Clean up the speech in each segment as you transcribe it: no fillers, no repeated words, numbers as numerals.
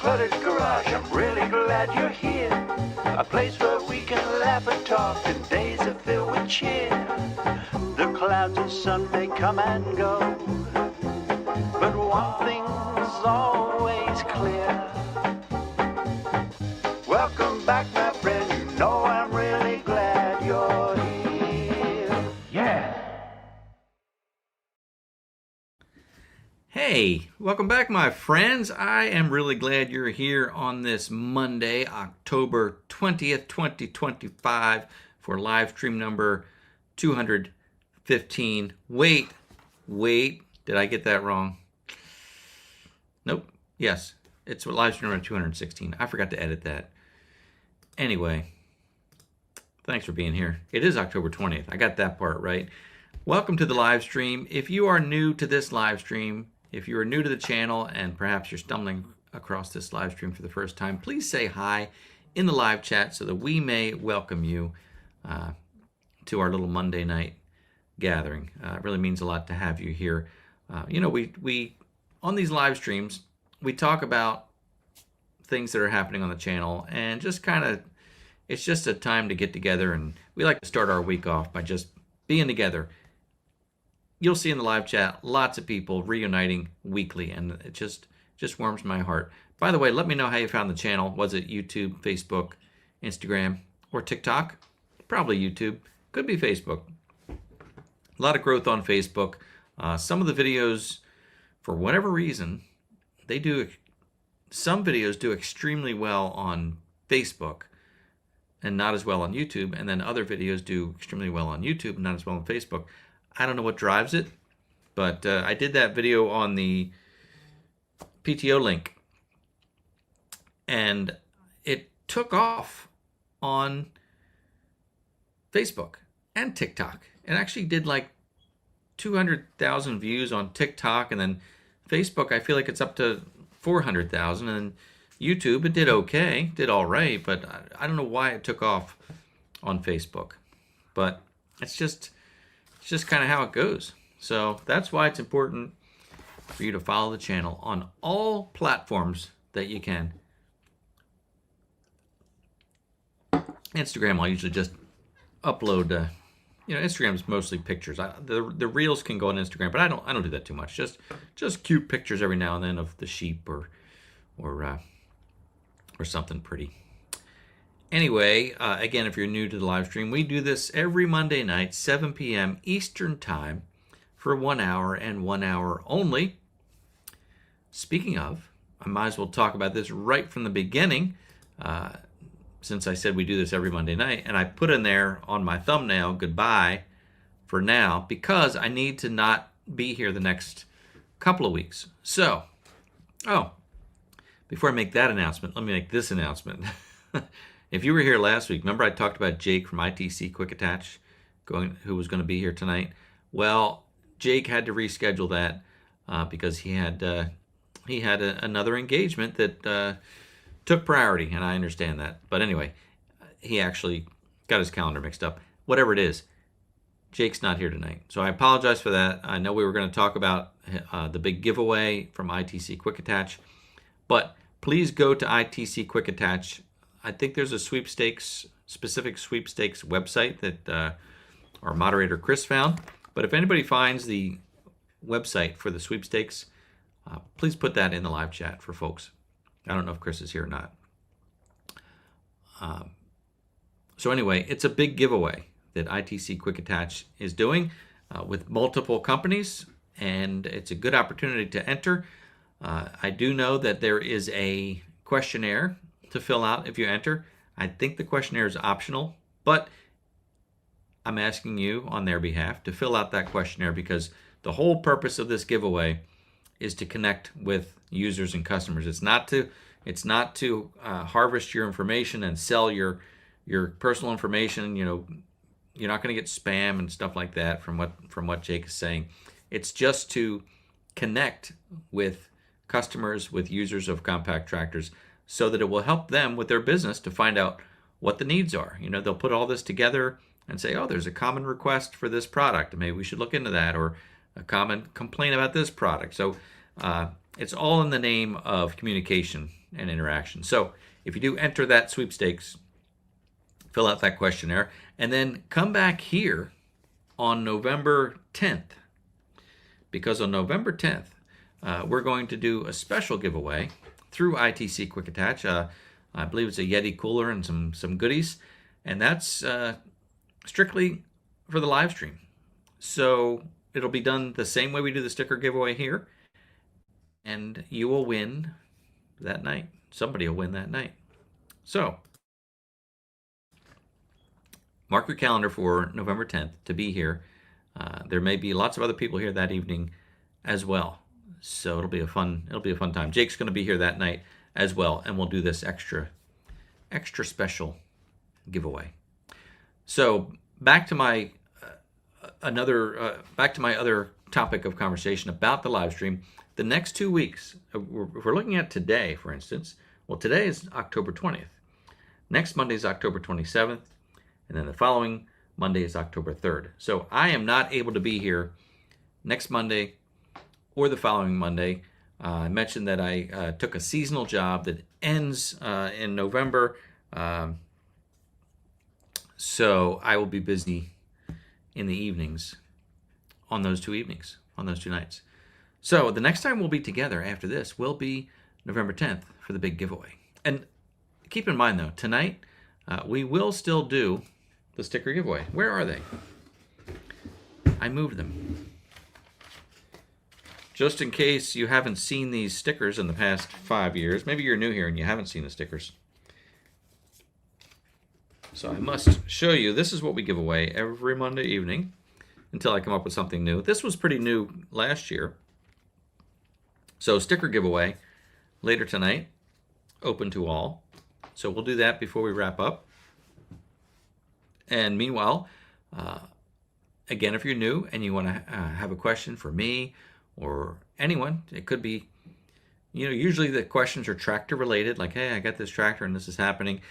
cluttered garage. I'm really glad you're here. A place where we can laugh and talk and days are filled with cheer. The clouds and sun may come and go, but one thing's always clear. Welcome back, my friend. You know I'm really glad you're here. Yeah. Hey, welcome back, my friends. I am really glad you're here on this Monday, October 20th, 2025 for live stream number 215. Wait, did I get that wrong? Nope. Yes, it's live stream number 216. I forgot to edit that. Anyway, thanks for being here. It is October 20th. I got that part right. Welcome to the live stream. If you are new to this live stream, if you are new to the channel and perhaps you're stumbling across this live stream for the first time, please say hi in the live chat so that we may welcome you to our little Monday night gathering. It really means a lot to have you here. We on these live streams, we talk about things that are happening on the channel and just it's just a time to get together, and we like to start our week off by just being together. You'll see in the live chat lots of people reuniting weekly, and it just warms my heart. By the way, let me know how you found the channel. Was it YouTube, Facebook, Instagram, or TikTok? Probably YouTube. Could be Facebook. A lot of growth on Facebook. Some of the videos, for whatever reason, some videos do extremely well on Facebook and not as well on YouTube, and then other videos do extremely well on YouTube and not as well on Facebook. I don't know what drives it, but I did that video on the PTO link, and it took off on Facebook and TikTok. It actually did like 200,000 views on TikTok, and then Facebook, I feel like it's up to 400,000, and YouTube, it did okay, did all right, but I don't know why it took off on Facebook. But it's just kind of how it goes. So that's why it's important for you to follow the channel on all platforms that you can. Instagram, I'll usually just upload. Instagram's mostly pictures. The reels can go on Instagram, but I don't do that too much. Just cute pictures every now and then of the sheep or something pretty. Anyway, again, if you're new to the live stream, we do this every Monday night, 7 p.m. Eastern Time, for 1 hour and 1 hour only. Speaking of, I might as well talk about this right from the beginning, since I said we do this every Monday night, and I put in there on my thumbnail, goodbye for now, because I need to not be here the next couple of weeks. So, before I make that announcement, let me make this announcement. If you were here last week, remember I talked about Jake from ITC Quick Attach, who was going to be here tonight? Well, Jake had to reschedule that because he had another engagement that took priority, and I understand that. But anyway, he actually got his calendar mixed up. Whatever it is, Jake's not here tonight. So I apologize for that. I know we were going to talk about the big giveaway from ITC Quick Attach, but please go to ITC Quick Attach. I think there's a specific sweepstakes website that our moderator Chris found. But if anybody finds the website for the sweepstakes, please put that in the live chat for folks. I don't know if Chris is here or not. So anyway, it's a big giveaway that ITC Quick Attach is doing with multiple companies, and it's a good opportunity to enter. I do know that there is a questionnaire to fill out if you enter. I think the questionnaire is optional, but I'm asking you on their behalf to fill out that questionnaire, because the whole purpose of this giveaway is to connect with users and customers. It's not to harvest your information and sell your personal information. You're not going to get spam and stuff like that from what Jake is saying. It's just to connect with customers, with users of compact tractors, so that it will help them with their business to find out what the needs are. They'll put all this together and say, oh, there's a common request for this product, maybe we should look into that, or a common complaint about this product. So it's all in the name of communication and interaction. So if you do enter that sweepstakes, fill out that questionnaire, and then come back here on November 10th, because on November 10th, we're going to do a special giveaway through ITC Quick Attach. I believe it's a Yeti cooler and some goodies, and that's strictly for the live stream. So it'll be done the same way we do the sticker giveaway here, and you will win that night. Somebody will win that night. So mark your calendar for November 10th to be here. There may be lots of other people here that evening as well. So it'll be a fun time. Jake's going to be here that night as well, and we'll do this extra special giveaway. So back to my other topic of conversation about the live stream. The next 2 weeks, if we're looking at today, for instance, well, today is October 20th. Next Monday is October 27th, and then the following Monday is October 3rd. So I am not able to be here next Monday or the following Monday. I mentioned that I took a seasonal job that ends in November. So I will be busy in the evenings on those two nights. So the next time we'll be together after this will be November 10th for the big giveaway. And keep in mind, though, tonight we will still do the sticker giveaway. Where are they? I moved them. Just in case you haven't seen these stickers in the past 5 years. Maybe you're new here and you haven't seen the stickers. So I must show you. This is what we give away every Monday evening until I come up with something new. This was pretty new last year. So sticker giveaway later tonight, open to all. So we'll do that before we wrap up. And meanwhile, again, if you're new and you want to have a question for me or anyone, it could be, usually the questions are tractor related, like, hey, I got this tractor and this is happening.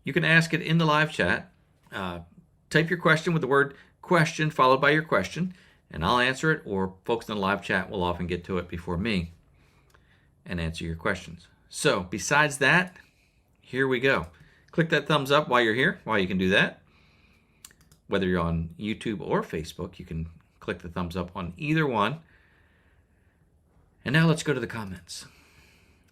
You can ask it in the live chat. Type your question with the word question followed by your question, and I'll answer it, or folks in the live chat will often get to it before me and answer your questions. So besides that, here we go. Click that thumbs up while you're here, while you can do that. Whether you're on YouTube or Facebook, you can click the thumbs up on either one. And now let's go to the comments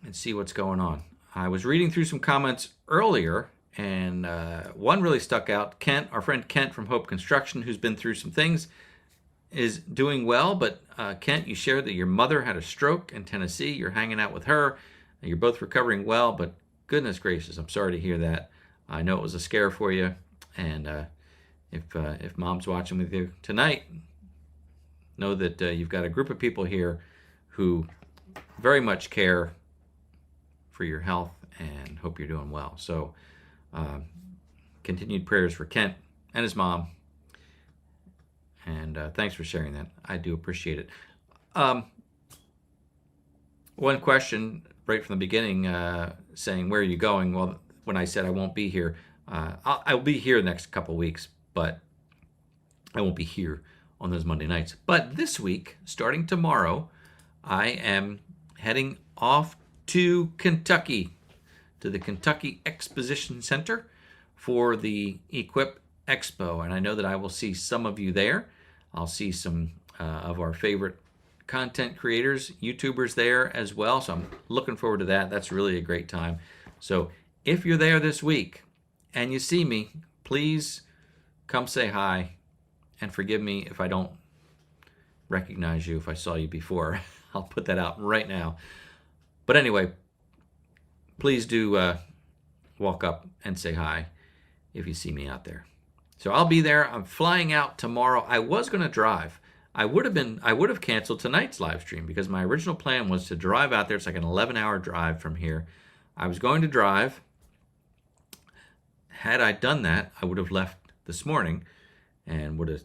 and see what's going on. I was reading through some comments earlier, and one really stuck out. Kent, our friend Kent from Hope Construction, who's been through some things, is doing well. But Kent, you shared that your mother had a stroke in Tennessee. You're hanging out with her. And you're both recovering well, but goodness gracious, I'm sorry to hear that. I know it was a scare for you. And if Mom's watching with you tonight, know that you've got a group of people here who very much care for your health and hope you're doing well. So continued prayers for Kent and his mom. And thanks for sharing that. I do appreciate it. One question right from the beginning saying, where are you going? Well, when I said I won't be here, I'll be here the next couple weeks, but I won't be here on those Monday nights. But this week, starting tomorrow, I am heading off to Kentucky, to the Kentucky Exposition Center for the Equip Expo. And I know that I will see some of you there. I'll see some of our favorite content creators, YouTubers there as well. So I'm looking forward to that. That's really a great time. So if you're there this week and you see me, please come say hi and forgive me if I don't recognize you if I saw you before. I'll put that out right now. But anyway, please do walk up and say hi if you see me out there. So I'll be there. I'm flying out tomorrow. I was going to drive. I would have canceled tonight's live stream because my original plan was to drive out there. It's like an 11-hour drive from here. I was going to drive. Had I done that, I would have left this morning and would have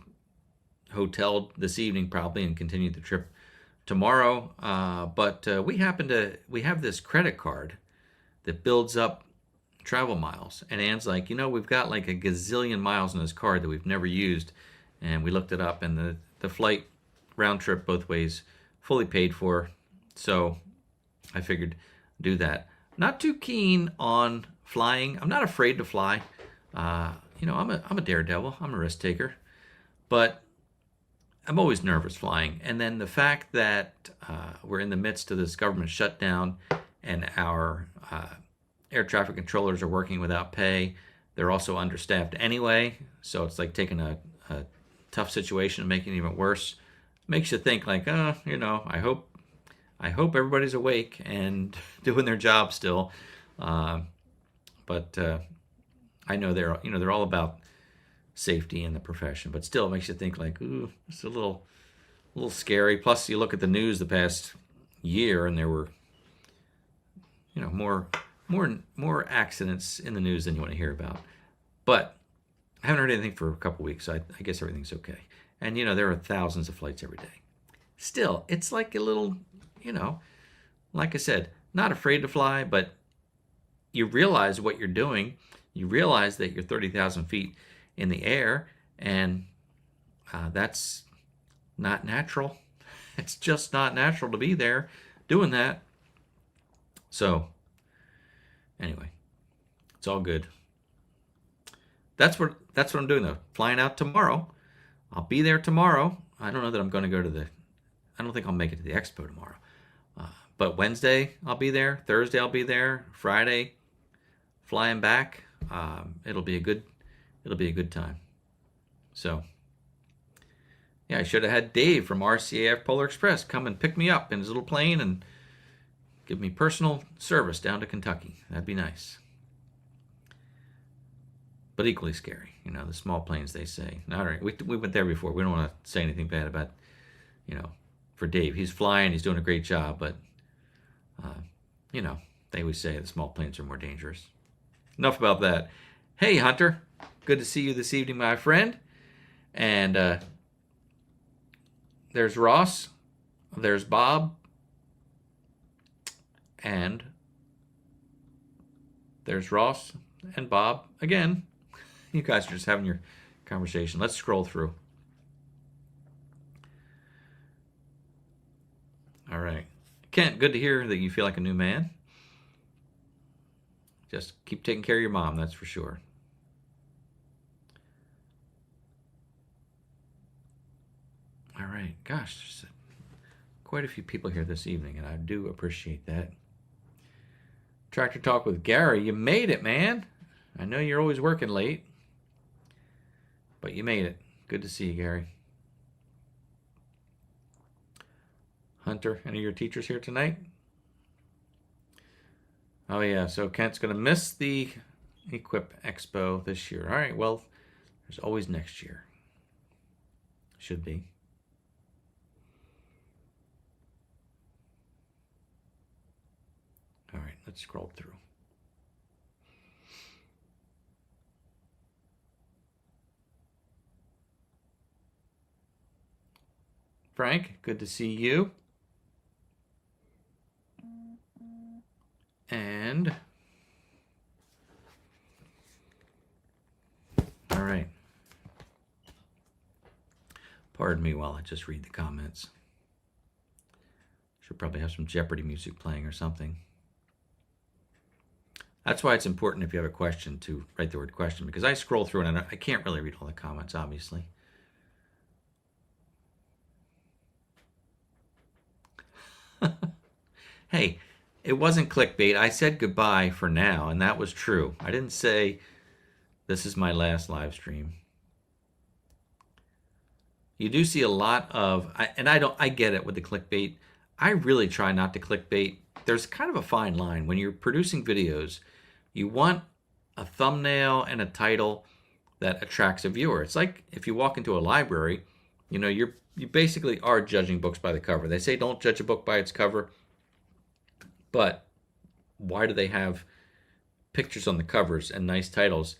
hoteled this evening probably and continued the trip tomorrow. But we have this credit card that builds up travel miles. And Ann's like, we've got like a gazillion miles on this card that we've never used. And we looked it up, and the flight round trip both ways fully paid for. So I figured do that. not too keen on flying. I'm not afraid to fly. You know, I'm a daredevil. I'm a risk taker. But I'm always nervous flying. And then the fact that we're in the midst of this government shutdown and our air traffic controllers are working without pay. They're also understaffed anyway. So it's like taking a tough situation and making it even worse. Makes you think like, you know, I hope everybody's awake and doing their job still. But I know they're all about safety in the profession, but still it makes you think like, ooh, it's a little scary. Plus you look at the news the past year and there were, you know, more accidents in the news than you want to hear about. But I haven't heard anything for a couple weeks, so I guess everything's okay. And you know, there are thousands of flights every day. Still, it's like a little, you know, like I said, not afraid to fly, but you realize what you're doing. You realize that you're 30,000 feet in the air, and that's not natural. It's just not natural to be there doing that. So anyway, it's all good. That's what I'm doing though. Flying out tomorrow. I'll be there tomorrow. I don't know that I'm going to go to I don't think I'll make it to the Expo tomorrow. But Wednesday I'll be there. Thursday I'll be there. Friday, flying back. It'll be a good time. So yeah, I should have had Dave from RCAF Polar Express come and pick me up in his little plane and give me personal service down to Kentucky. That'd be nice. But equally scary, you know, the small planes, they say. All right, we went there before. We don't want to say anything bad about, you know, for Dave. He's flying, he's doing a great job, but, you know, they always say the small planes are more dangerous. Enough about that. Hey, Hunter, good to see you this evening, my friend. And there's Ross, there's Bob, and there's Ross and Bob again. You guys are just having your conversation. Let's scroll through. All right. Kent, good to hear that you feel like a new man. Just keep taking care of your mom, that's for sure. All right. Gosh, there's quite a few people here this evening, and I do appreciate that. Tractor Talk with Gary. You made it, man. I know you're always working late, but you made it. Good to see you, Gary. Hunter, any of your teachers here tonight? Oh, yeah. So Kent's going to miss the Equip Expo this year. All right. Well, there's always next year. Should be. All right. Let's scroll through. Frank, good to see you. And all right. Pardon me while I just read the comments. Should probably have some Jeopardy music playing or something. That's why it's important if you have a question to write the word question, because I scroll through and I can't really read all the comments, obviously. Hey, it wasn't clickbait. I said goodbye for now, and that was true. I didn't say this is my last live stream. You do see a lot of, I get it with the clickbait. I really try not to clickbait. There's kind of a fine line. When you're producing videos, you want a thumbnail and a title that attracts a viewer. It's like if you walk into a library, you know, you basically are judging books by the cover. They say don't judge a book by its cover. But why do they have pictures on the covers and nice titles?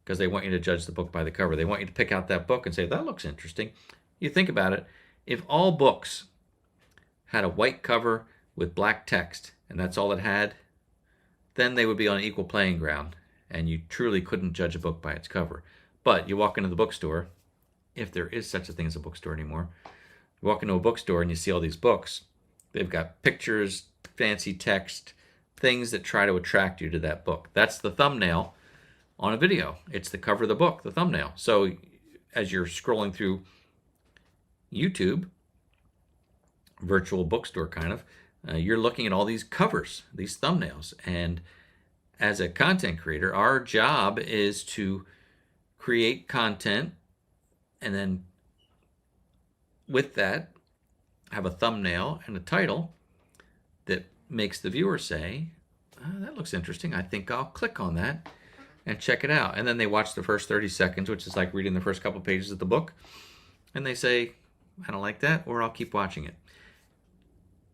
Because they want you to judge the book by the cover. They want you to pick out that book and say, that looks interesting. You think about it. If all books had a white cover with black text, and that's all it had, then they would be on an equal playing ground, and you truly couldn't judge a book by its cover. But you walk into the bookstore, if there is such a thing as a bookstore anymore, you walk into a bookstore and you see all these books. They've got pictures, fancy text, things that try to attract you to that book. That's the thumbnail on a video. It's the cover of the book, the thumbnail. So as you're scrolling through YouTube, virtual bookstore kind of, you're looking at all these covers, these thumbnails. And as a content creator, our job is to create content and then with that have a thumbnail and a title that makes the viewer say, that looks interesting. I think I'll click on that and check it out. And then they watch the first 30 seconds, which is like reading the first couple pages of the book. And they say, I don't like that, or I'll keep watching it.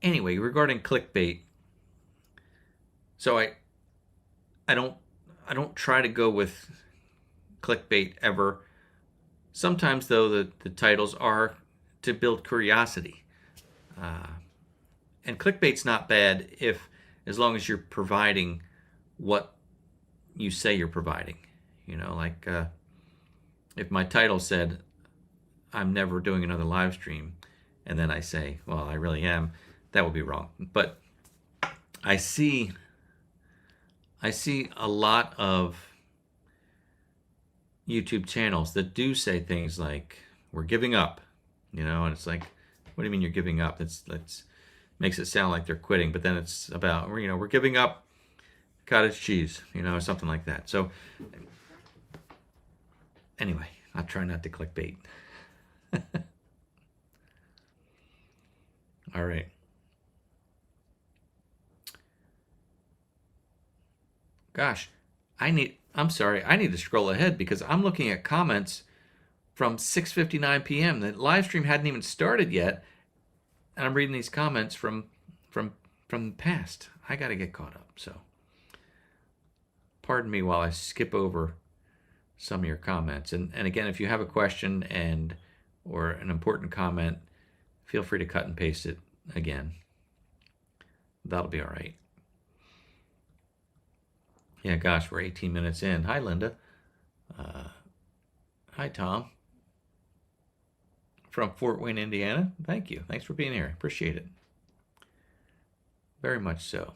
Anyway, regarding clickbait, so I don't try to go with clickbait ever. Sometimes though the titles are to build curiosity. And clickbait's not bad as long as you're providing what you say you're providing. You know, like if my title said, I'm never doing another live stream, and then I say, well, I really am, that would be wrong. But I see a lot of YouTube channels that do say things like, we're giving up, you know, and it's like, what do you mean you're giving up? It's makes it sound like they're quitting, but then it's about, you know, we're giving up cottage cheese, you know, or something like that. So anyway, I'll try not to clickbait. All right. Gosh, I'm sorry, I need to scroll ahead because I'm looking at comments from 6:59 p.m. The live stream hadn't even started yet, and I'm reading these comments from the past. I got to get caught up. So, pardon me while I skip over some of your comments. And again, if you have a question or an important comment, feel free to cut and paste it again. That'll be all right. Yeah, gosh, we're 18 minutes in. Hi, Linda. Hi, Tom. From Fort Wayne, Indiana. Thank you. Thanks for being here. Appreciate it. Very much so.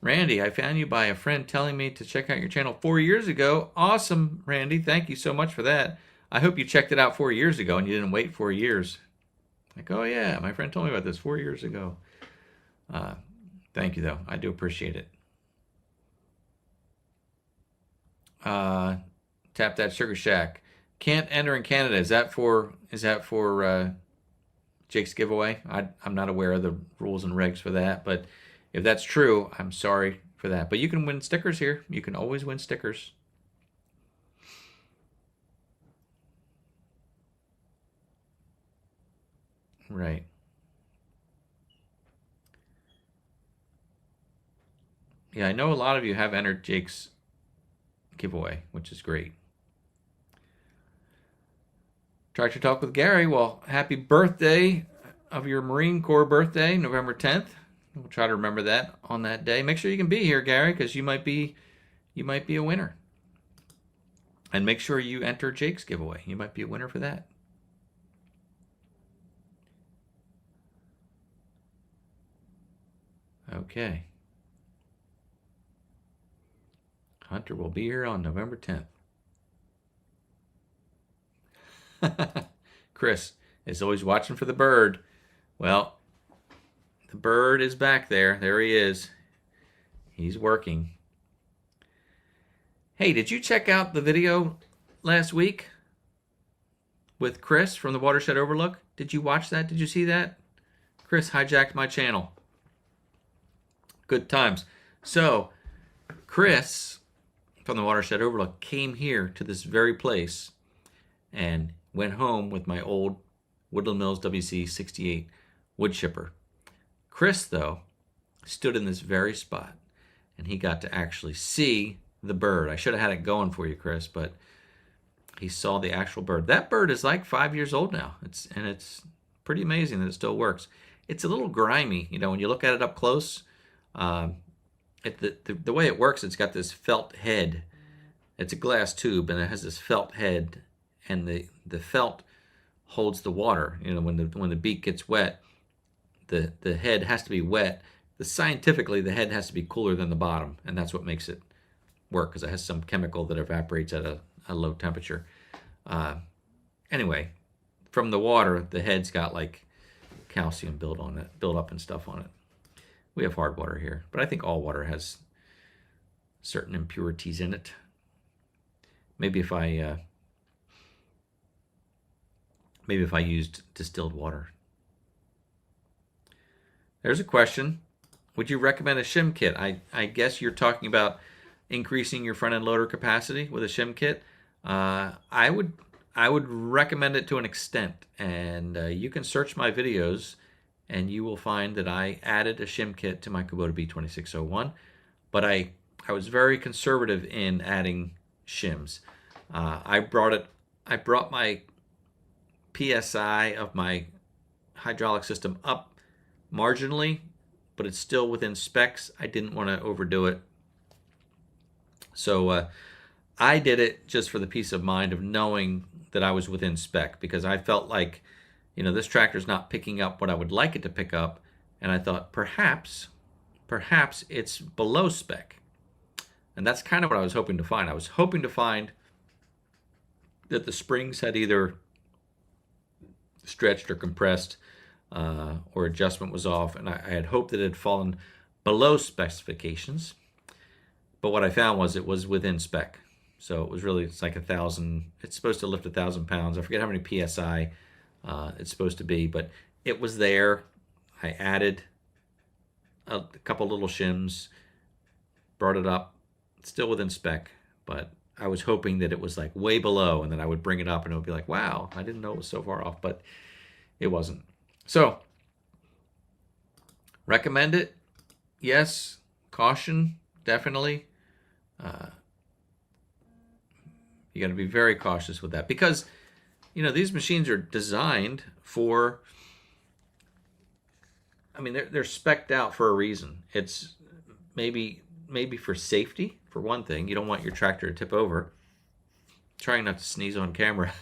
Randy, I found you by a friend telling me to check out your channel 4 years ago. Awesome, Randy. Thank you so much for that. I hope you checked it out 4 years ago and you didn't wait 4 years. Like, oh yeah, my friend told me about this 4 years ago. Thank you, though. I do appreciate it. Tap that Sugar Shack. Can't enter in Canada. Is that for Jake's giveaway? I'm not aware of the rules and regs for that, but if that's true, I'm sorry for that. But you can win stickers here. You can always win stickers. Right. Yeah, I know a lot of you have entered Jake's giveaway, which is great. Tractor Talk with Gary. Well, happy birthday of your Marine Corps birthday, November 10th. We'll try to remember that on that day. Make sure you can be here, Gary, because you might be a winner. And make sure you enter Jake's giveaway. You might be a winner for that. Okay. Hunter will be here on November 10th. Chris is always watching for the bird. Well, the bird is back there. There he is. He's working. Hey, did you check out the video last week with Chris from the Watershed Overlook? Did you watch that? Did you see that? Chris hijacked my channel. Good times. So, Chris from the Watershed Overlook came here to this very place and went home with my old Woodland Mills WC68 wood chipper. Chris, though, stood in this very spot, and he got to actually see the bird. I should have had it going for you, Chris, but he saw the actual bird. That bird is like 5 years old now. It's pretty amazing that it still works. It's a little grimy, you know, when you look at it up close. The way it works, it's got this felt head. It's a glass tube, and it has this felt head, and the felt holds the water. You know, when the beak gets wet, the head has to be wet. Scientifically, the head has to be cooler than the bottom, and that's what makes it work, because it has some chemical that evaporates at a low temperature. Anyway, from the water, the head's got like calcium built up and stuff on it. We have hard water here, but I think all water has certain impurities in it. Maybe if I used distilled water. There's a question. Would you recommend a shim kit? I guess you're talking about increasing your front end loader capacity with a shim kit. I would recommend it to an extent, and you can search my videos and you will find that I added a shim kit to my Kubota B2601, but I was very conservative in adding shims. I brought my PSI of my hydraulic system up marginally, but it's still within specs. I didn't want to overdo it. So I did it just for the peace of mind of knowing that I was within spec, because I felt like, you know, this tractor's not picking up what I would like it to pick up, and I thought perhaps it's below spec. And that's kind of what I was hoping to find. I was hoping to find that the springs had either stretched or compressed, or adjustment was off, and I had hoped that it had fallen below specifications. But what I found was it was within spec. So it's like 1,000. It's supposed to lift 1,000 pounds. I forget how many PSI it's supposed to be, but it was there. I added a couple little shims, brought it up, still within spec, but I was hoping that it was like way below, and then I would bring it up and it would be like, wow, I didn't know it was so far off, but it wasn't. So, recommend it? Yes. Caution? Definitely. You got to be very cautious with that, because, you know, these machines are designed for, I mean, they're spec'd out for a reason. It's maybe for safety, for one thing. You don't want your tractor to tip over. Trying not to sneeze on camera.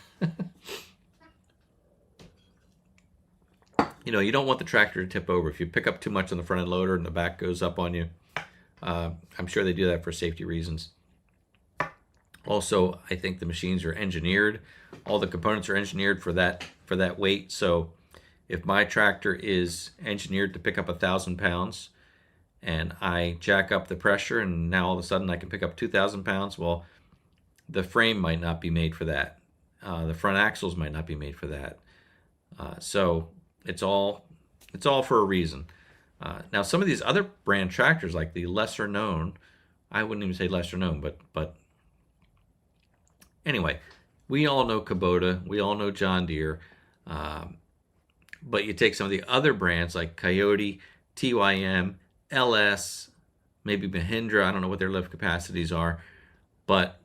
You know, you don't want the tractor to tip over. If you pick up too much on the front end loader and the back goes up on you, I'm sure they do that for safety reasons. Also, I think the machines are engineered. All the components are engineered for that weight. So if my tractor is engineered to pick up 1,000 pounds and I jack up the pressure and now all of a sudden I can pick up 2,000 pounds, well, the frame might not be made for that. The front axles might not be made for that. So it's all for a reason. Now, some of these other brand tractors, like the lesser known, I wouldn't even say lesser known, but anyway, we all know Kubota, we all know John Deere, but you take some of the other brands like Coyote, TYM, LS, maybe Mahindra, I don't know what their lift capacities are, but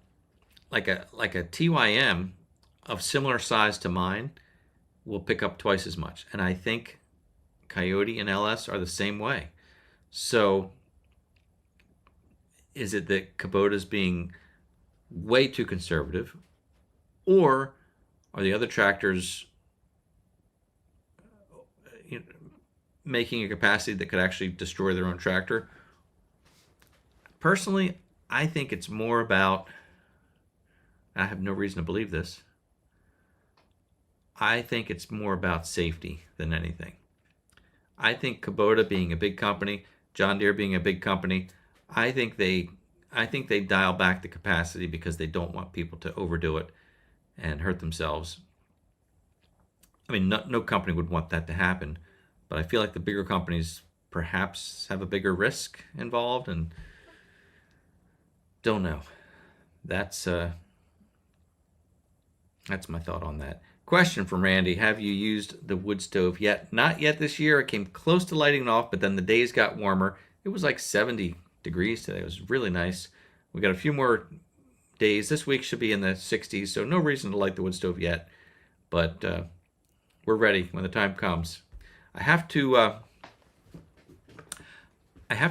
like a TYM of similar size to mine will pick up twice as much. And I think Coyote and LS are the same way. So is it that Kubota's being way too conservative, or are the other tractors making a capacity that could actually destroy their own tractor? Personally, I think it's more about, I have no reason to believe this, I think it's more about safety than anything. I think Kubota being a big company, John Deere being a big company, I think they dial back the capacity because they don't want people to overdo it and hurt themselves. I mean, no company would want that to happen, but I feel like the bigger companies perhaps have a bigger risk involved, and don't know. That's my thought on that. Question from Randy: have you used the wood stove yet? Not yet this year. I came close to lighting it off, but then the days got warmer. It was like 70 degrees today. It was really nice. We got a few more days. This week should be in the 60s, so no reason to light the wood stove yet. But we're ready when the time comes. I have to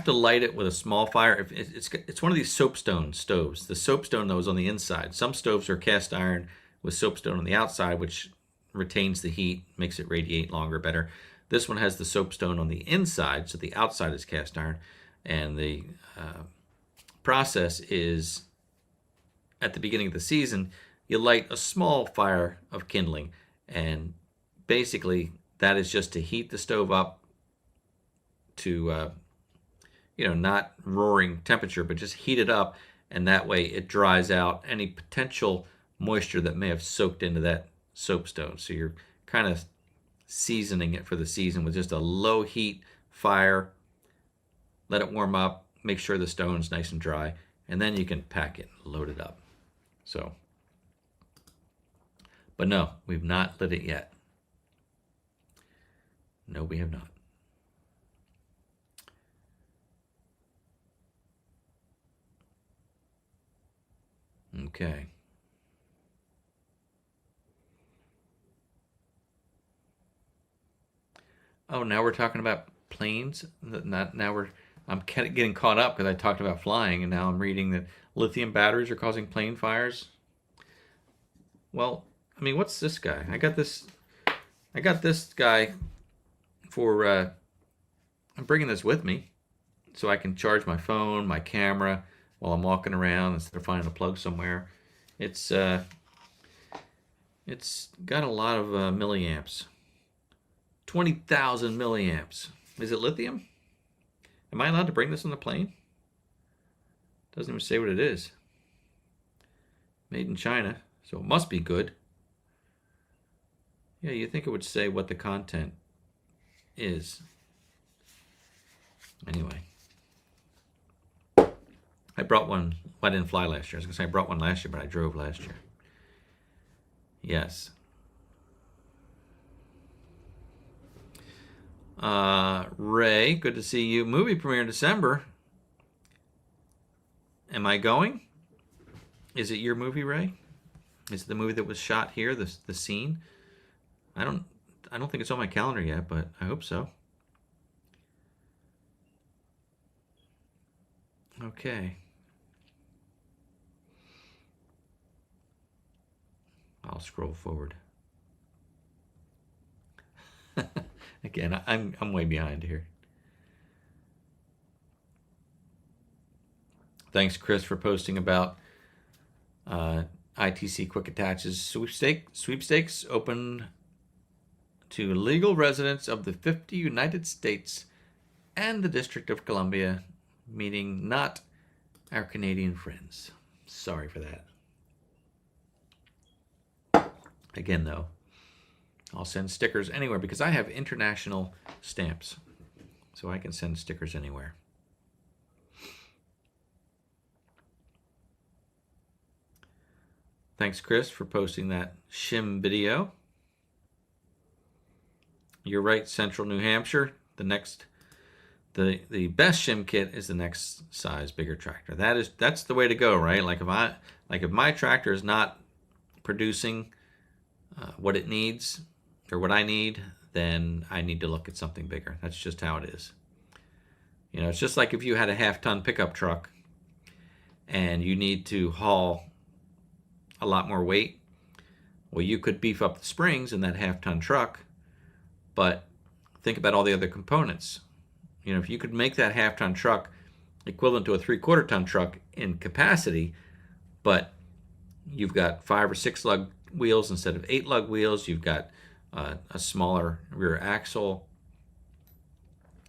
light it with a small fire. It's one of these soapstone stoves. The soapstone, though, is on the inside. Some stoves are cast iron with soapstone on the outside, which retains the heat, makes it radiate longer, better. This one has the soapstone on the inside, so the outside is cast iron. And the process is, at the beginning of the season, you light a small fire of kindling. And basically, that is just to heat the stove up to, not roaring temperature, but just heat it up. And that way it dries out any potential moisture that may have soaked into that soapstone. So you're kind of seasoning it for the season with just a low heat fire. Let it warm up, make sure the stone's nice and dry, and then you can pack it, load it up. So, but no, we've not lit it yet. No, we have not. Okay. Oh, now we're talking about planes. I'm getting caught up because I talked about flying, and now I'm reading that lithium batteries are causing plane fires. Well, I mean, what's this guy? I got this guy for. I'm bringing this with me, so I can charge my phone, my camera while I'm walking around instead of finding a plug somewhere. It's got a lot of milliamps. 20,000 milliamps. Is it lithium? Am I allowed to bring this on the plane? Doesn't even say what it is. Made in China, so it must be good. Yeah, you think it would say what the content is. Anyway. I brought one. I didn't fly last year. I was going to say I brought one last year, but I drove last year. Yes. Ray, good to see you. Movie premiere in December. Am I going? Is it your movie, Ray? Is it the movie that was shot here, the scene? I don't think it's on my calendar yet, but I hope so. Okay. I'll scroll forward. Again, I'm way behind here. Thanks, Chris, for posting about ITC Quick Attaches sweepstakes open to legal residents of the 50 United States and the District of Columbia, meaning not our Canadian friends. Sorry for that. Again, though, I'll send stickers anywhere because I have international stamps, so I can send stickers anywhere. Thanks, Chris, for posting that shim video. You're right, Central New Hampshire. The best shim kit is the next size bigger tractor. That's the way to go, right? Like if my tractor is not producing what it needs or what I need, then I need to look at something bigger. That's just how it is. It's just like if you had a half-ton pickup truck and you need to haul a lot more weight. Well, you could beef up the springs in that half-ton truck, but think about all the other components. If you could make that half-ton truck equivalent to a 3/4-ton truck in capacity, but you've got 5 or 6 lug wheels instead of 8 lug wheels, you've got a smaller rear axle.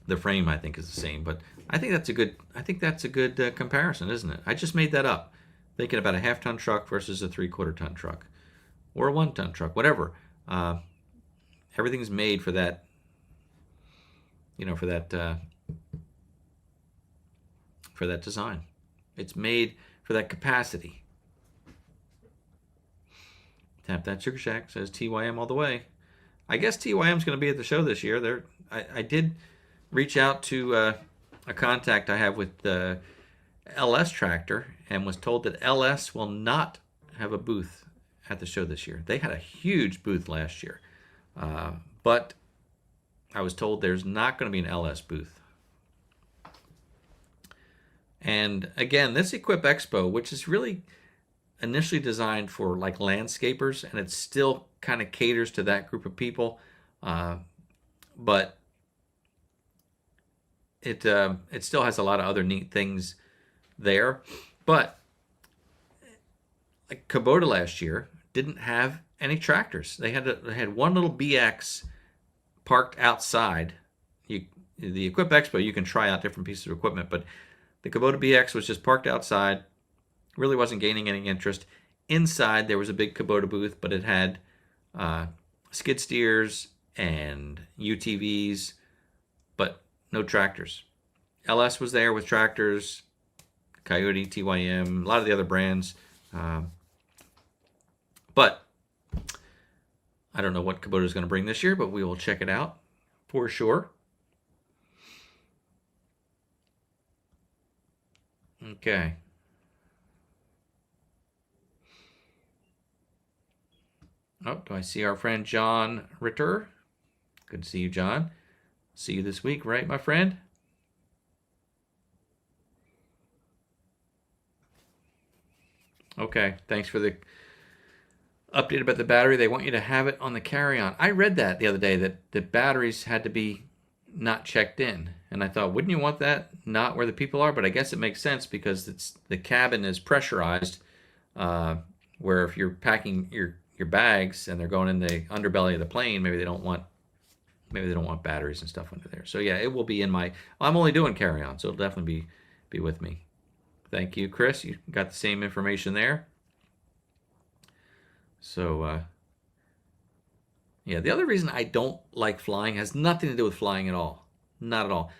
The frame, I think, is the same, but I think that's a good comparison, isn't it? I just made that up, thinking about a half-ton truck versus a 3/4-ton truck, or a 1-ton truck, whatever. Everything's made for that. For that design. It's made for that capacity. Tap that Sugar Shack says TYM all the way. I guess TYM's going to be at the show this year. I did reach out to a contact I have with the LS Tractor and was told that LS will not have a booth at the show this year. They had a huge booth last year, but I was told there's not going to be an LS booth. And again, this Equip Expo, which is really initially designed for like landscapers, and it still kind of caters to that group of people, but it still has a lot of other neat things there. But like Kubota last year didn't have any tractors. They had one little BX parked outside. The Equip Expo, you can try out different pieces of equipment, but the Kubota BX was just parked outside. Really wasn't gaining any interest. Inside there was a big Kubota booth, but it had skid steers and UTVs, but no tractors. LS was there with tractors, Coyote, TYM, a lot of the other brands. But I don't know what Kubota is going to bring this year, but we will check it out for sure. Okay. Oh, do I see our friend John Ritter? Good to see you, John. See you this week, right, my friend? Okay, thanks for the update about the battery. They want you to have it on the carry-on. I read that the other day, that the batteries had to be not checked in. And I thought, wouldn't you want that not where the people are? But I guess it makes sense because the cabin is pressurized, where if you're packing your bags and they're going in the underbelly of the plane, maybe they don't want batteries and stuff under there. So yeah, it will be in my. I'm only doing carry-on, so it'll definitely be with me. Thank you, Chris. You got the same information there. So yeah, the other reason I don't like flying has nothing to do with flying at all. Not at all.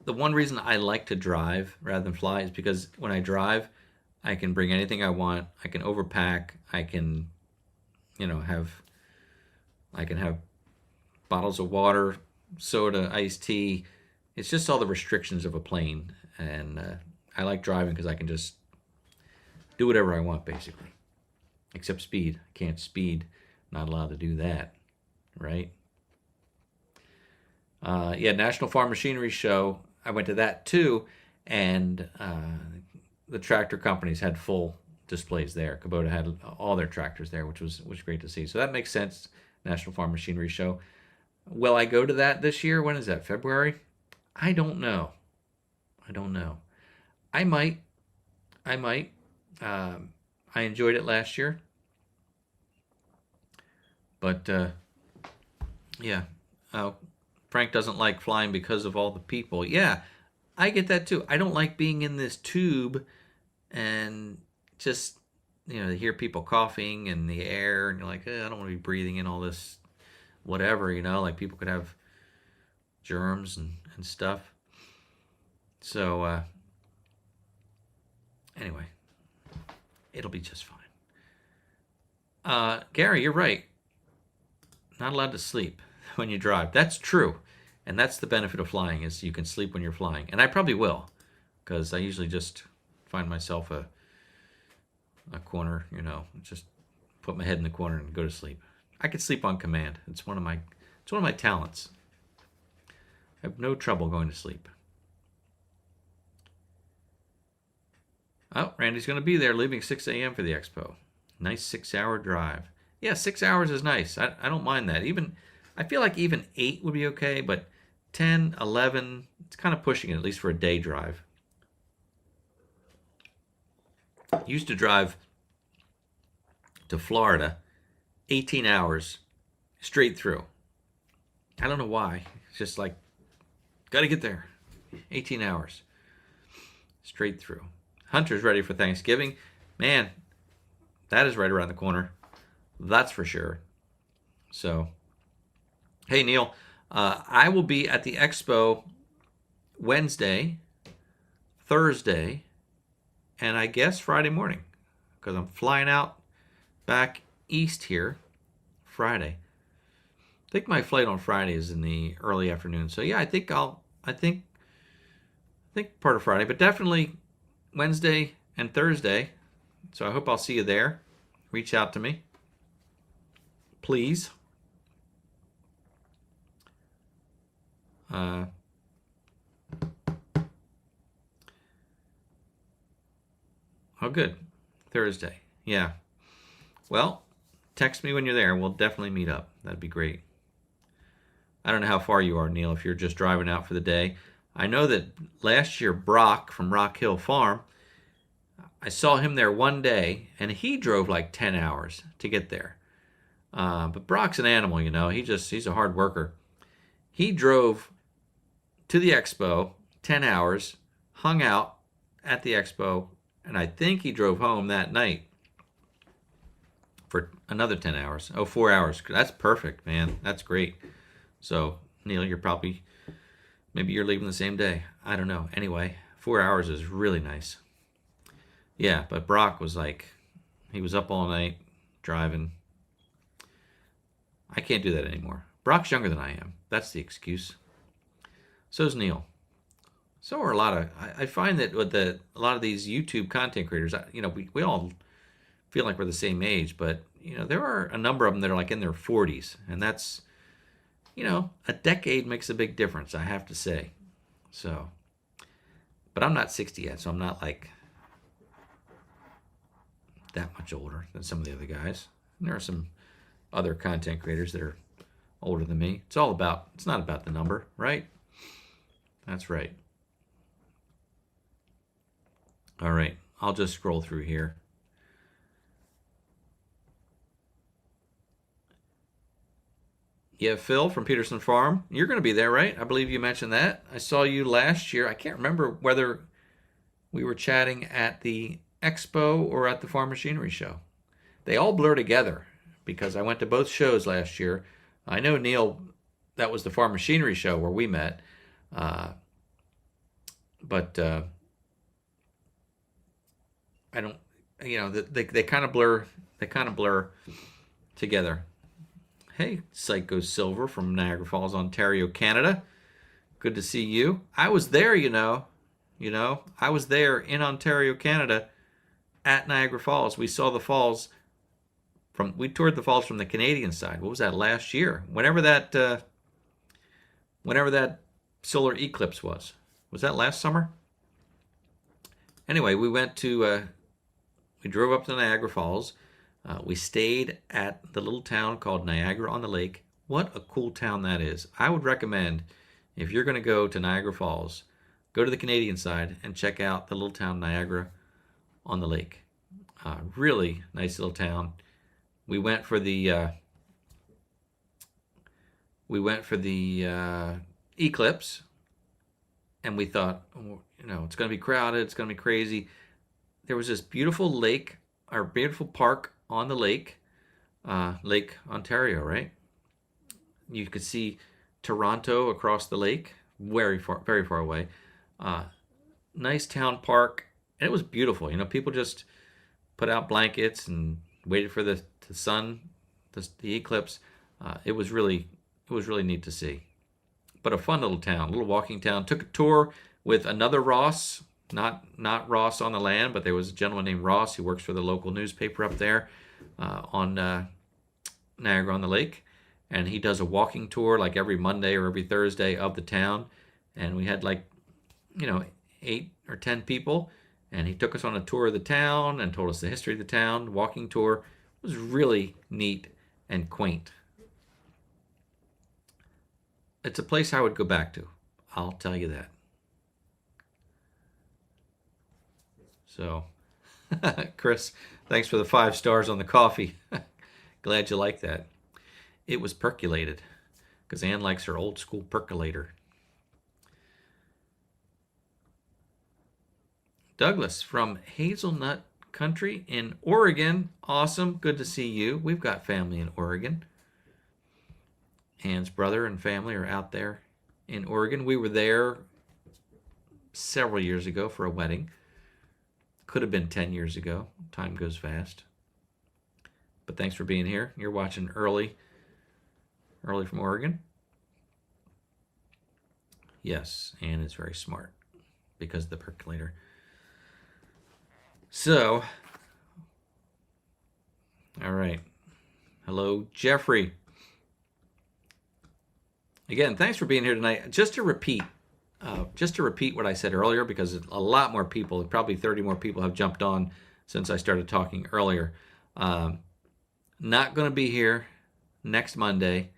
The one reason I like to drive rather than fly is because when I drive, I can bring anything I want. I can overpack. I can, have bottles of water, soda, iced tea. It's just all the restrictions of a plane. And I like driving because I can just do whatever I want, basically. Except speed. I can't speed. Not allowed to do that, right? Yeah, National Farm Machinery Show. I went to that too, and the tractor companies had full displays there. Kubota had all their tractors there, which was great to see. So that makes sense. National Farm Machinery Show. Will I go to that this year? When is that? February? I don't know. I might. I enjoyed it last year. But, yeah. Frank doesn't like flying because of all the people. Yeah, I get that too. I don't like being in this tube and just, hear people coughing in the air. And you're like, I don't want to be breathing in all this whatever, like people could have germs and stuff. So, anyway, it'll be just fine. Gary, you're right. Not allowed to sleep when you drive. That's true. And that's the benefit of flying, is you can sleep when you're flying. And I probably will, because I usually just find myself a corner, just put my head in the corner and go to sleep. I could sleep on command. It's one of my talents. I have no trouble going to sleep. Oh, Randy's going to be there, leaving 6 a.m. for the expo. Nice 6-hour drive. Yeah, 6 hours is nice. I don't mind that. I feel like even 8 would be okay, but 10, 11, it's kind of pushing it, at least for a day drive. Used to drive to Florida 18 hours straight through. I don't know why. It's just like, got to get there. 18 hours straight through. Hunter's ready for Thanksgiving. Man, that is right around the corner. That's for sure. So, hey, Neil, I will be at the expo Wednesday, Thursday, and I guess Friday morning, because I'm flying out back east here Friday. I think my flight on Friday is in the early afternoon. So yeah, I think part of Friday, but definitely Wednesday and Thursday. So I hope I'll see you there. Reach out to me, please. Oh, good. Thursday. Yeah. Well, text me when you're there. We'll definitely meet up. That'd be great. I don't know how far you are, Neil, if you're just driving out for the day. I know that last year, Brock from Rock Hill Farm, I saw him there one day, and he drove like 10 hours to get there. But Brock's an animal, you know. He's a hard worker. He drove to the Expo 10 hours, hung out at the Expo, and I think he drove home that night for another 10 hours. Oh, 4 hours. That's perfect, man. That's great. So, Neil, maybe you're leaving the same day. I don't know. Anyway, 4 hours is really nice. Yeah, but Brock was he was up all night driving. I can't do that anymore. Brock's younger than I am. That's the excuse. So's Neil. So are I find that with a lot of these YouTube content creators, we all feel like we're the same age, but, there are a number of them that are like in their 40s, and that's, a decade makes a big difference, I have to say. So, but I'm not 60 yet, so I'm not like that much older than some of the other guys. And there are some other content creators that are older than me. It's not about the number, right? That's right. All right, I'll just scroll through here. Yeah, Phil from Peterson Farm. You're going to be there, right? I believe you mentioned that. I saw you last year. I can't remember whether we were chatting at the Expo or at the Farm Machinery Show. They all blur together because I went to both shows last year. I know, Neil, that was the Farm Machinery Show where we met. But I don't, they kind of blur. They kind of blur together. Hey, Psycho Silver from Niagara Falls, Ontario, Canada. Good to see you. I was there, I was there in Ontario, Canada, at Niagara Falls. We saw the falls we toured the falls from the Canadian side. What was that, last year? Whenever that solar eclipse was. Was that last summer? Anyway, we drove up to Niagara Falls. We stayed at the little town called Niagara-on-the-Lake. What a cool town that is. I would recommend, if you're going to go to Niagara Falls, go to the Canadian side and check out the little town Niagara-on-the-Lake. Really nice little town. We went for the eclipse, and we thought, it's going to be crowded, it's going to be crazy. There was this beautiful lake, or beautiful park on the lake, Lake Ontario, right? You could see Toronto across the lake, very far away. Nice town park, and it was beautiful. People just put out blankets and waited for the sun, the eclipse. It was really neat to see. But a fun little town, little walking town. Took a tour with another Ross, not Ross on the land, but there was a gentleman named Ross who works for the local newspaper up there on Niagara-on-the-Lake. And he does a walking tour like every Monday or every Thursday of the town. And we had 8 or 10 people. And he took us on a tour of the town and told us the history of the town, walking tour. It was really neat and quaint. It's a place I would go back to. I'll tell you that. So, Chris, thanks for the 5 stars on the coffee. Glad you like that. It was percolated, because Ann likes her old school percolator. Douglas from Hazelnut Country in Oregon. Awesome. Good to see you. We've got family in Oregon. Ann's brother and family are out there in Oregon. We were there several years ago for a wedding. Could have been 10 years ago. Time goes fast. But thanks for being here. You're watching early from Oregon. Yes, Ann is very smart because of the percolator. So, all right. Hello, Jeffrey. Again, thanks for being here tonight. Just to repeat what I said earlier, because a lot more people, probably 30 more people have jumped on since I started talking earlier. Not going to be here next Monday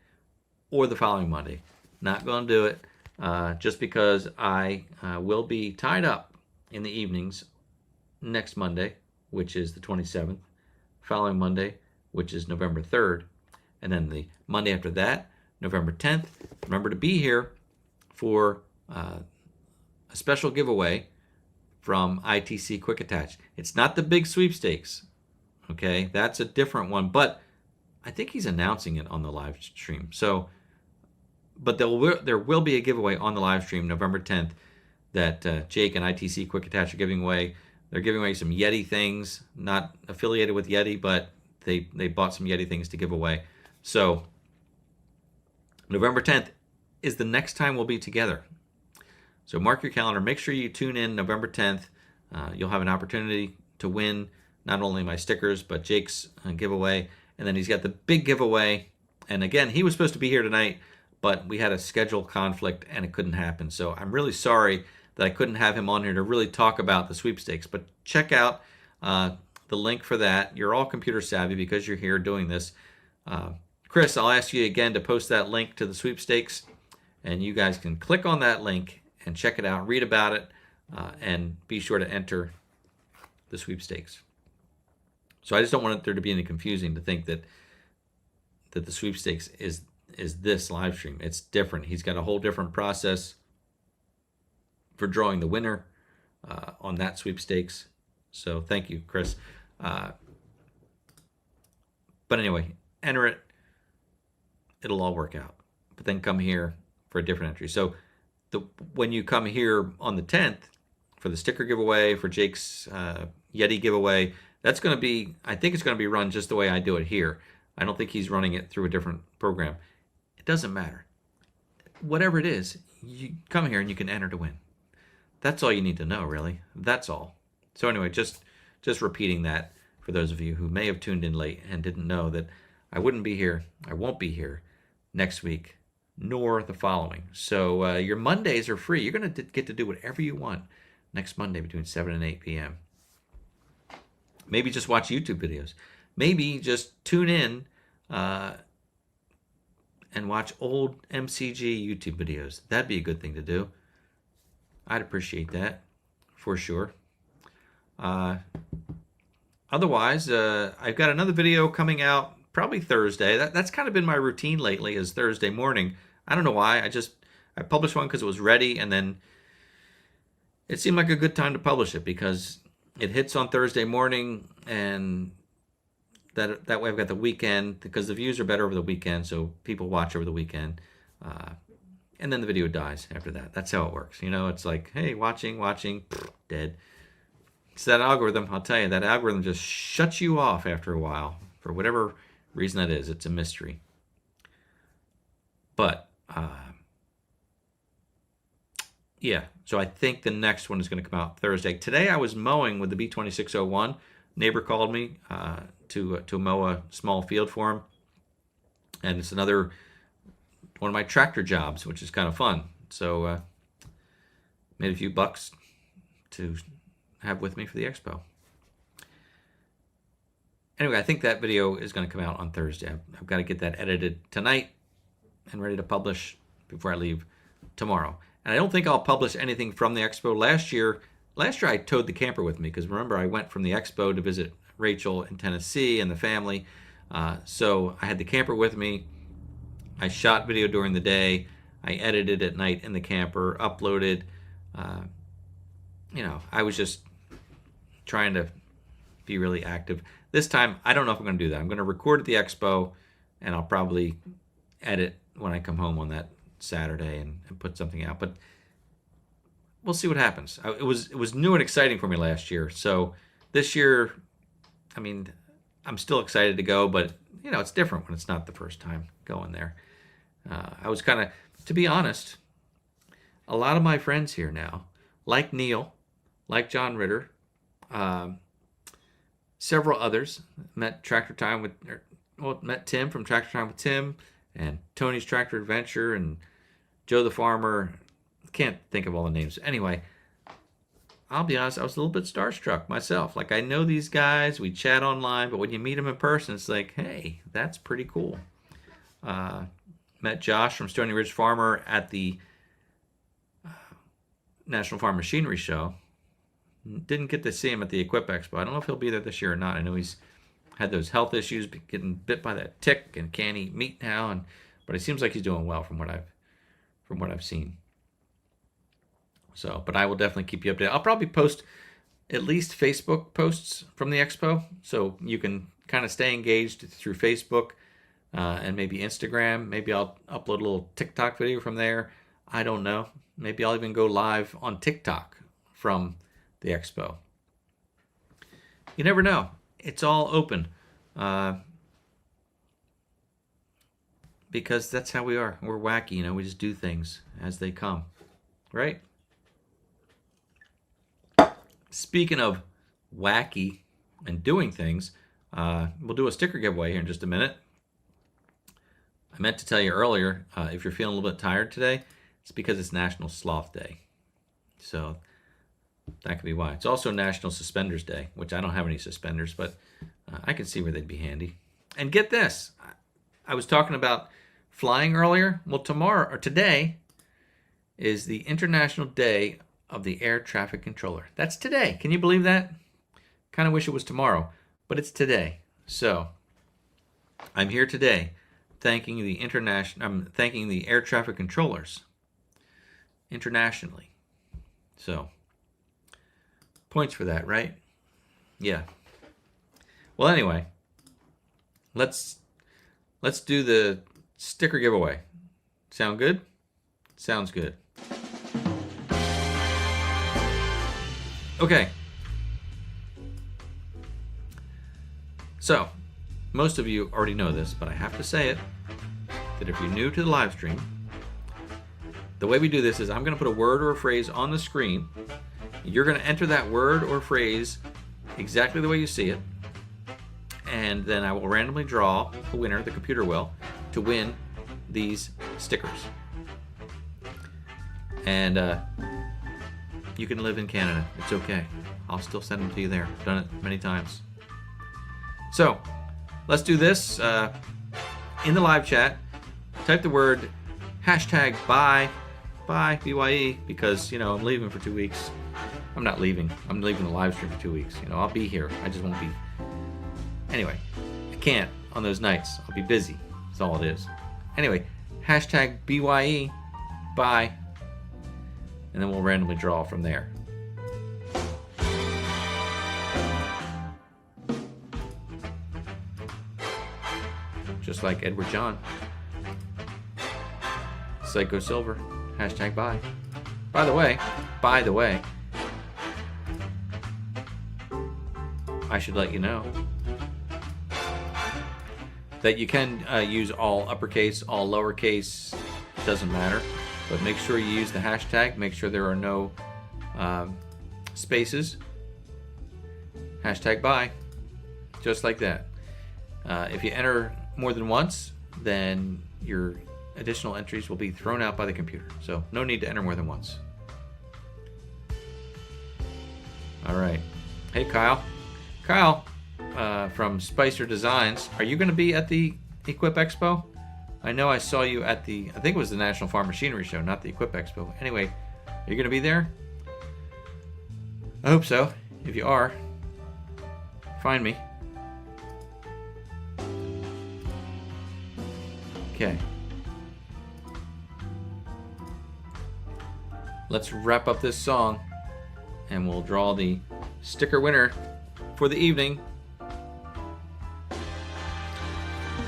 or the following Monday. Not going to do it just because I will be tied up in the evenings next Monday, which is the 27th, following Monday, which is November 3rd, and then the Monday after that, November 10th. Remember to be here for a special giveaway from ITC Quick Attach. It's not the big sweepstakes, okay? That's a different one, but I think he's announcing it on the live stream. So, but there will be a giveaway on the live stream November 10th that Jake and ITC Quick Attach are giving away. They're giving away some Yeti things, not affiliated with Yeti, but they bought some Yeti things to give away. So November 10th is the next time we'll be together. So mark your calendar. Make sure you tune in November 10th. You'll have an opportunity to win not only my stickers, but Jake's giveaway. And then he's got the big giveaway. And again, he was supposed to be here tonight, but we had a schedule conflict and it couldn't happen. So I'm really sorry that I couldn't have him on here to really talk about the sweepstakes. But check out the link for that. You're all computer savvy because you're here doing this. Chris, I'll ask you again to post that link to the sweepstakes, and you guys can click on that link and check it out, read about it, and be sure to enter the sweepstakes. So I just don't want there to be any confusing to think that the sweepstakes is this live stream. It's different. He's got a whole different process for drawing the winner on that sweepstakes. So thank you, Chris. But anyway, enter it. It'll all work out. But then come here for a different entry. So when you come here on the 10th for the sticker giveaway, for Jake's Yeti giveaway, that's going to be, I think it's going to be run just the way I do it here. I don't think he's running it through a different program. It doesn't matter. Whatever it is, you come here and you can enter to win. That's all you need to know, really. That's all. So anyway, just repeating that for those of you who may have tuned in late and didn't know that I wouldn't be here. I won't be here next week, nor the following. So your Mondays are free. You're going to get to do whatever you want next Monday between 7 and 8 p.m. Maybe just watch YouTube videos. Maybe just tune in and watch old MCG YouTube videos. That'd be a good thing to do. I'd appreciate that for sure. Otherwise, I've got another video coming out probably Thursday. That's kind of been my routine lately, is Thursday morning. I don't know why. I published one because it was ready, and then it seemed like a good time to publish it because it hits on Thursday morning, and that way I've got the weekend, because the views are better over the weekend, so people watch over the weekend. And then the video dies after that. That's how it works. You know, it's like, hey, watching, dead. It's that algorithm. I'll tell you, that algorithm just shuts you off after a while. For whatever reason that is, it's a mystery. But, yeah, so I think the next one is going to come out Thursday. Today I was mowing with the B2601. Neighbor called me to mow a small field for him. And it's another one of my tractor jobs, which is kind of fun. So made a few bucks to have with me for the expo. Anyway, I think that video is going to come out on Thursday. I've got to get that edited tonight and ready to publish before I leave tomorrow. And I don't think I'll publish anything from the expo. Last year I towed the camper with me because remember I went from the expo to visit Rachel in Tennessee and the family. So I had the camper with me. I shot video during the day. I edited at night in the camper, uploaded. I was just trying to be really active. This time, I don't know if I'm going to do that. I'm going to record at the expo, and I'll probably edit when I come home on that Saturday and put something out. But we'll see what happens. It was new and exciting for me last year. So this year, I mean, I'm still excited to go, but it's different when it's not the first time going there. I was kind of, to be honest, a lot of my friends here now, like Neil, like John Ritter, several others, met met Tim from Tractor Time with Tim, and Tony's Tractor Adventure, and Joe the Farmer. Can't think of all the names. Anyway, I'll be honest, I was a little bit starstruck myself. Like, I know these guys, we chat online, but when you meet them in person, it's like, hey, that's pretty cool. Met Josh from Stony Ridge Farmer at the National Farm Machinery Show. Didn't get to see him at the Equip Expo. I don't know if he'll be there this year or not. I know he's had those health issues, getting bit by that tick, and can't eat meat now. But it seems like he's doing well from what I've seen. So, but I will definitely keep you updated. I'll probably post at least Facebook posts from the expo, so you can kind of stay engaged through Facebook and maybe Instagram. Maybe I'll upload a little TikTok video from there. I don't know. Maybe I'll even go live on TikTok from the expo. You never know. It's all open because that's how we are. We're wacky, you know. We just do things as they come, right? Speaking of wacky and doing things, we'll do a sticker giveaway here in just a minute. I meant to tell you earlier, if you're feeling a little bit tired today, it's because it's National Sloth Day. So that could be why. It's also National Suspenders Day, which I don't have any suspenders, but I can see where they'd be handy. And get this, I was talking about flying earlier. Well, today is the International Day of the Air Traffic Controller. That's today. Can you believe that? Kind of wish it was tomorrow, but it's today. So I'm here today thanking the air traffic controllers internationally. So points for that, right? Yeah. Well, anyway, let's do the sticker giveaway. Sound good? Sounds good. Okay. So, most of you already know this, but I have to say it, that if you're new to the live stream, the way we do this is I'm going to put a word or a phrase on the screen. You're going to enter that word or phrase exactly the way you see it, and then I will randomly draw a winner, the computer will, to win these stickers. And you can live in Canada. It's okay. I'll still send them to you there. I've done it many times. So, let's do this. In the live chat, type the word hashtag bye, BYE, because, you know, I'm leaving for 2 weeks. I'm not leaving. I'm leaving the live stream for 2 weeks. You know, I'll be here. I just won't be. Anyway, I can't on those nights. I'll be busy. That's all it is. Anyway, hashtag BYE, bye. And then we'll randomly draw from there. Just like Edward John. Psycho Silver. Hashtag bye. By the way, I should let you know that you can use all uppercase, all lowercase, doesn't matter. But make sure you use the hashtag. Make sure there are no spaces. Hashtag bye. Just like that. If you enter more than once, then your additional entries will be thrown out by the computer. So no need to enter more than once. All right. Hey, Kyle. Kyle from Spicer Designs. Are you going to be at the Equip Expo? I know I saw you at I think it was the National Farm Machinery Show, not the Equip Expo. Anyway, are you going to be there? I hope so. If you are, find me. Okay. Let's wrap up this song and we'll draw the sticker winner for the evening.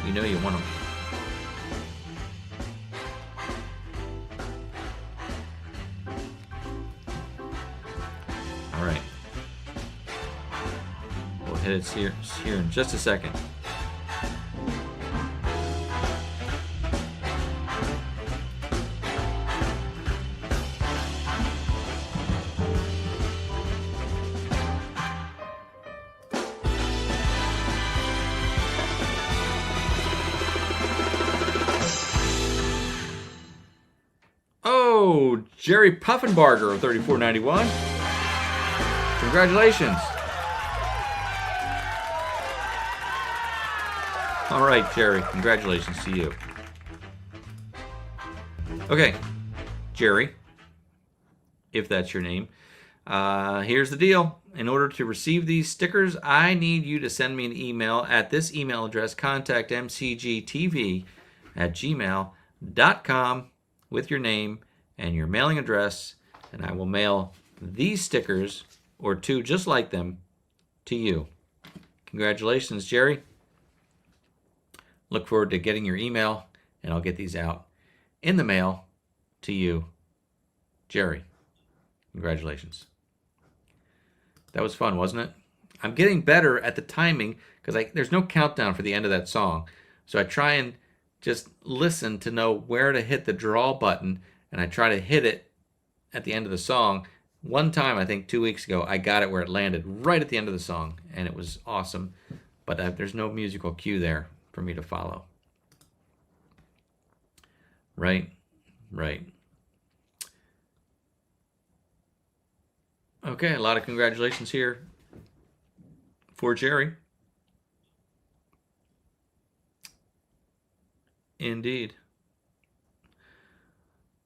You know you want them. All right. We'll hit it here in just a second. Oh, Jerry Puffenbarger of $34.91. Congratulations. All right, Jerry. Congratulations to you. Okay, Jerry, if that's your name, here's the deal. In order to receive these stickers, I need you to send me an email at this email address, contactmcgtv@gmail.com with your name and your mailing address, and I will mail these stickers, or two just like them, to you. Congratulations, Jerry. Look forward to getting your email, and I'll get these out in the mail to you, Jerry. Congratulations. That was fun, wasn't it? I'm getting better at the timing because there's no countdown for the end of that song. So I try and just listen to know where to hit the draw button, and I try to hit it at the end of the song. One time, I think 2 weeks ago, I got it where it landed right at the end of the song, and it was awesome. But there's no musical cue there for me to follow. Right. Okay, a lot of congratulations here for Jerry. Indeed.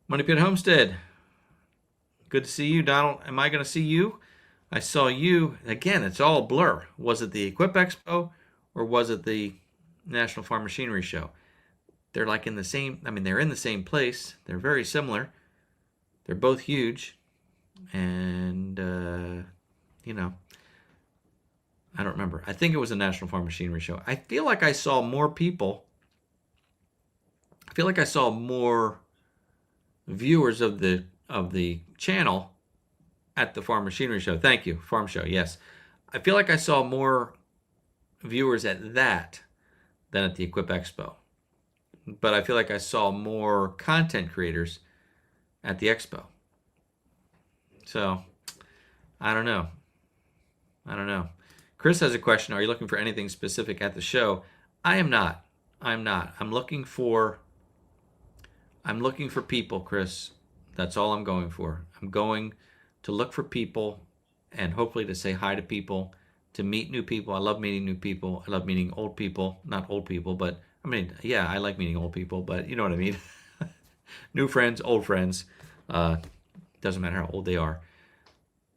Money Pit Homestead. Good to see you, Donald. Am I going to see you? I saw you. Again, it's all a blur. Was it the Equip Expo or was it the National Farm Machinery Show? They're like in the same, they're in the same place. They're very similar. They're both huge. And, I don't remember. I think it was a National Farm Machinery Show. I feel like I saw more people. I feel like I saw more viewers of the channel at the Farm Machinery Show. Thank you, Farm Show. Yes, I feel like I saw more viewers at that than at the Equip Expo. But I feel like I saw more content creators at the Expo. So, I don't know. Chris has a question. Are you looking for anything specific at the show? I am not. I'm looking for people, Chris. That's all I'm going for. I'm going to look for people and hopefully to say hi to people, to meet new people. I love meeting new people. I love meeting old people. Not old people, but I like meeting old people, but you know what I mean. New friends, old friends. Doesn't matter how old they are.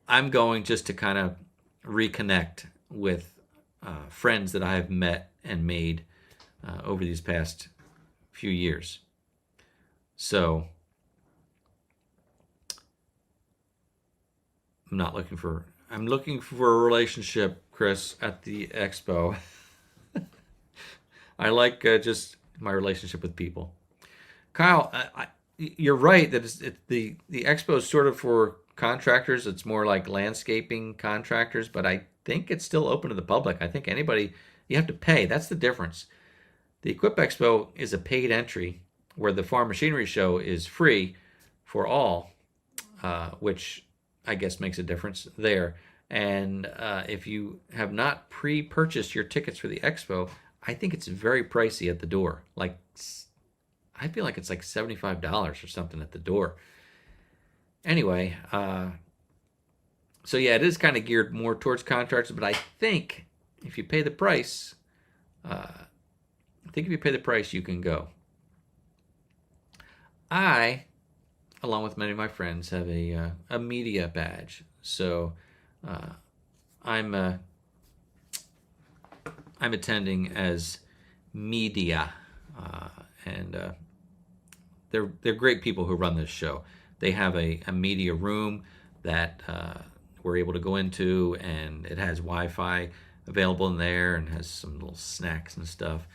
I'm going just to kind of reconnect with friends that I have met and made over these past few years. So I'm looking for a relationship, Chris, at the Expo. I like just my relationship with people. Kyle, you're right that the Expo is sort of for contractors. It's more like landscaping contractors, but I think it's still open to the public. I think anybody, you have to pay. That's the difference. The Equip Expo is a paid entry, where the Farm Machinery Show is free for all, which I guess makes a difference there. And if you have not pre-purchased your tickets for the Expo, I think it's very pricey at the door. I feel like it's like $75 or something at the door. Anyway, so yeah, it is kind of geared more towards contractors, but I think if you pay the price, you can go. I, along with many of my friends, have a media badge. So I'm attending as media, and they're great people who run this show. They have a media room that we're able to go into, and it has Wi-Fi available in there, and has some little snacks and stuff.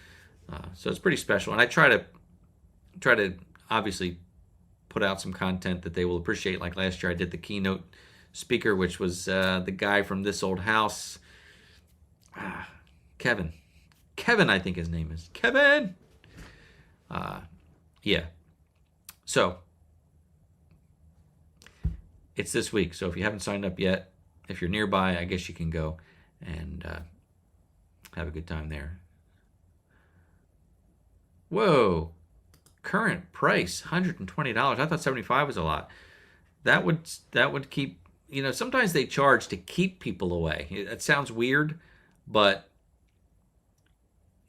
So it's pretty special. And I try to obviously put out some content that they will appreciate. Like last year, I did the keynote speaker, which was the guy from This Old House, Kevin. Kevin, I think his name is. Kevin! Yeah. So, it's this week. So if you haven't signed up yet, if you're nearby, I guess you can go and have a good time there. Whoa. Current price, $120. I thought $75 was a lot. That would keep sometimes they charge to keep people away. It sounds weird, but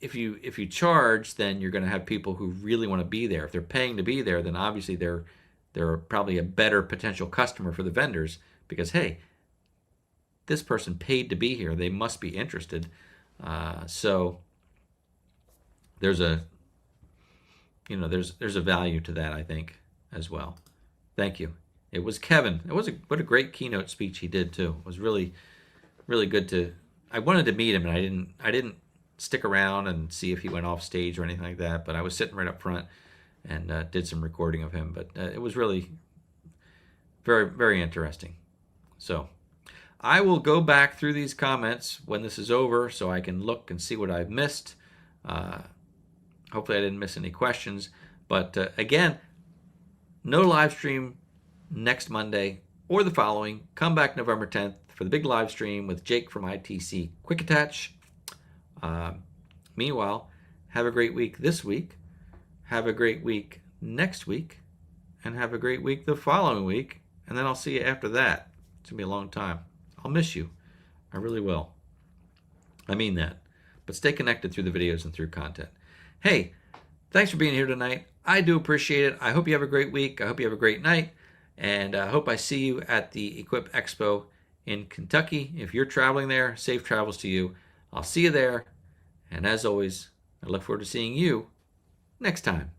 if you charge, then you're going to have people who really want to be there. If they're paying to be there, then obviously they're probably a better potential customer for the vendors because, hey, this person paid to be here. They must be interested. So there's a there's a value to that, I think, as well. Thank you. It was Kevin. What a great keynote speech he did too. It was really, really good to. I wanted to meet him, and I didn't stick around and see if he went off stage or anything like that. But I was sitting right up front and did some recording of him. But it was really very, very interesting. So I will go back through these comments when this is over so I can look and see what I've missed. Hopefully I didn't miss any questions. But again, no live stream next Monday or the following. Come back November 10th for the big live stream with Jake from ITC Quick Attach. Meanwhile, have a great week this week. Have a great week next week. And have a great week the following week. And then I'll see you after that. It's going to be a long time. I'll miss you. I really will. I mean that. But stay connected through the videos and through content. Hey, thanks for being here tonight. I do appreciate it. I hope you have a great week. I hope you have a great night. And I hope I see you at the Equip Expo in Kentucky. If you're traveling there, safe travels to you. I'll see you there. And as always, I look forward to seeing you next time.